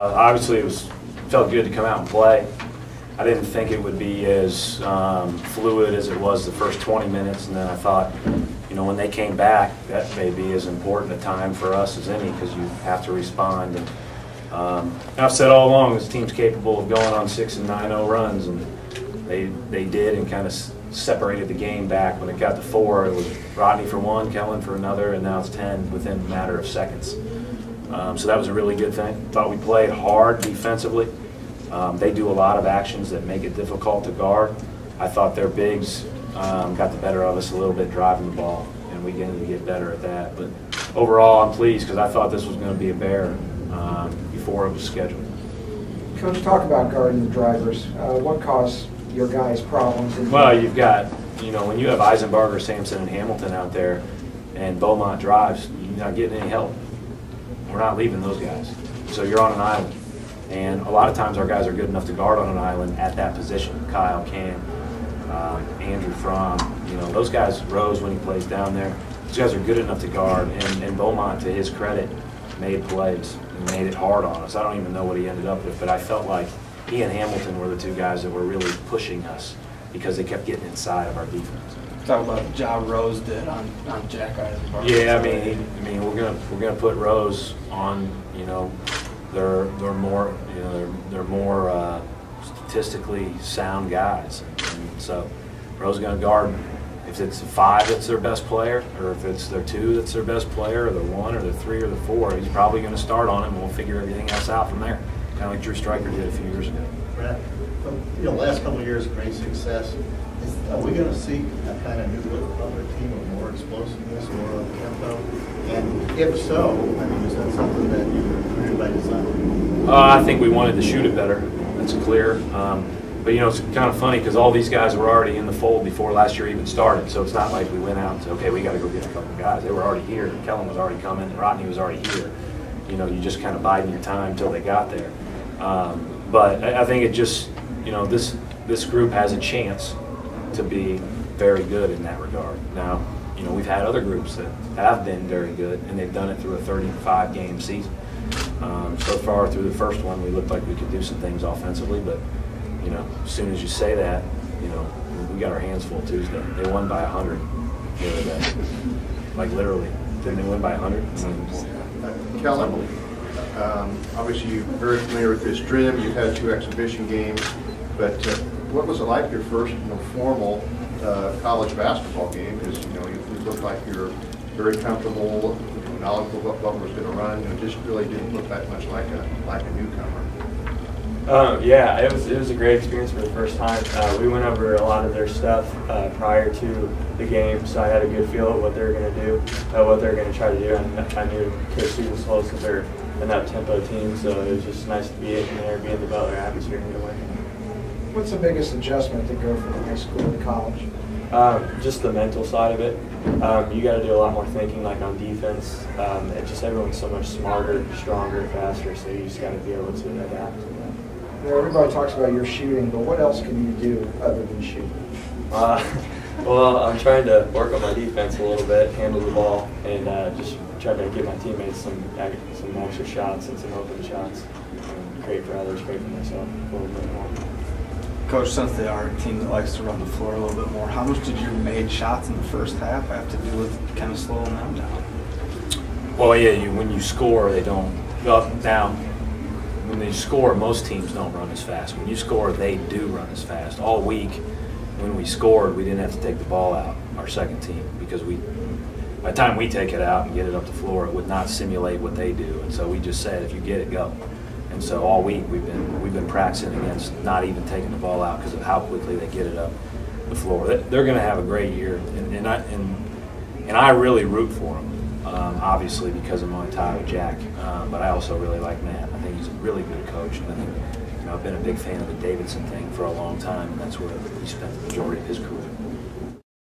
Obviously, felt good to come out and play. I didn't think it would be as fluid as it was the first 20 minutes, and then I thought, when they came back, that may be as important a time for us as any because you have to respond. And I've said all along this team's capable of going on 6 and 9-0 runs, and they did, and kind of separated the game back. When it got to 4, it was Rodney for one, Kellen for another, and now it's 10 within a matter of seconds. So that was a really good thing. Thought we played hard defensively. They do a lot of actions that make it difficult to guard. I thought their bigs got the better of us a little bit driving the ball, and we needed to get better at that. But overall, I'm pleased because I thought this was going to be a bear before it was scheduled. Coach, talk about guarding the drivers. What caused your guys problems? Well, you've got, when you have Eisenberger, Sampson, and Hamilton out there, and Beaumont drives, you're not getting any help. We're not leaving those guys. So you're on an island. And a lot of times our guys are good enough to guard on an island at that position. Kyle, Cam, Andrew Fromm, those guys, Rose when he plays down there, those guys are good enough to guard. And Beaumont, to his credit, made plays and made it hard on us. I don't even know what he ended up with, but I felt like he and Hamilton were the two guys that were really pushing us because they kept getting inside of our defense. Talk about the job Rose did on Jack Eisenberg. Yeah, I mean, we're gonna put Rose on. They're more statistically sound guys, and so Rose is gonna guard. If it's a 5 that's their best player, or if it's their 2 that's their best player, or the 1 or the 3 or the 4, he's probably gonna start on it, and we'll figure everything else out from there. Kind of like Drew Stryker did a few years ago. Brad, last couple of years, great success. Are we going to see a kind of new look from the team with more explosiveness, more tempo? And if so, is that something that you recruited by design? I think we wanted to shoot it better. That's clear. But it's kind of funny because all these guys were already in the fold before last year even started. So it's not like we went out and said, okay, we got to go get a couple of guys. They were already here. Kellen was already coming. Rodney was already here. You just kind of biding your time until they got there. But I think it just, this group has a chance to be very good in that regard. Now, we've had other groups that have been very good, and they've done it through a 35-game season. So far, through the first one, we looked like we could do some things offensively, but, as soon as you say that, we got our hands full Tuesday. They won by 100 the other day. Like, literally. Didn't they win by 100? Kellen, obviously you're very familiar with this trim. You've had 2 exhibition games, but what was it like your first formal college basketball game? Because you looked like you're very comfortable, knowledgeable what Butler was going to run. It just really didn't look that much like a newcomer. Yeah, it was a great experience for the first time. We went over a lot of their stuff prior to the game, so I had a good feel of what they were going to do, what they're going to try to do. And I knew Coach Stevens was because they're an up-tempo team, so it was just nice to be in there, be in the Butler atmosphere and get away. What's the biggest adjustment to go from high school to college? Just the mental side of it. You got to do a lot more thinking, like on defense. Everyone's so much smarter, stronger, faster, so you just got to be able to adapt to that. Everybody talks about your shooting, but what else can you do other than shoot? Well, I'm trying to work on my defense a little bit, handle the ball, and just try to give my teammates some extra shots and some open shots, and create for others, create for myself a little bit more. Coach, since they are a team that likes to run the floor a little bit more, how much did your made shots in the first half have to do with kind of slowing them down? Well, yeah, when you score, they don't go up and down. When they score, most teams don't run as fast. When you score, they do run as fast. All week, when we scored, we didn't have to take the ball out, our second team, because by the time we take it out and get it up the floor, it would not simulate what they do. And so we just said, if you get it, go. And so all week we've been practicing against not even taking the ball out because of how quickly they get it up the floor. They're going to have a great year, and I really root for them. Obviously because of my tie with Jack, but I also really like Matt. I think he's a really good coach, and I think I've been a big fan of the Davidson thing for a long time, and that's where he spent the majority of his career.